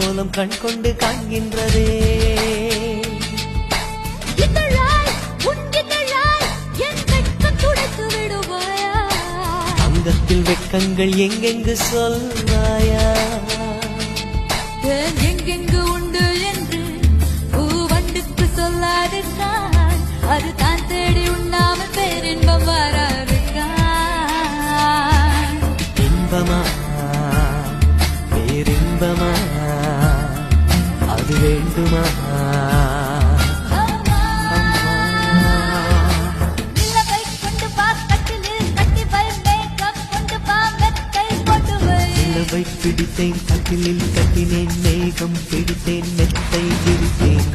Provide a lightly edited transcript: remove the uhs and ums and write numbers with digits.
கோலம் கண் கொண்டு காண்கின்றதே. அங்கத்தில் வெட்கங்கள் எங்கெங்கு சொல்வாயா? எங்கெங்கு உண்டு என்று பூவண்டுக்கு சொல்லாதிருக்கான். அது தான் தேடி உண்ணாமல் பேரின்பம் வராதிருக்கான். இன்பமா பேரின்பமா அது வேண்டுமா? பிடித்தேன் கட்டிலில் கட்டினேன் மேகம் பிடித்தேன் மெத்தை விரித்தேன்.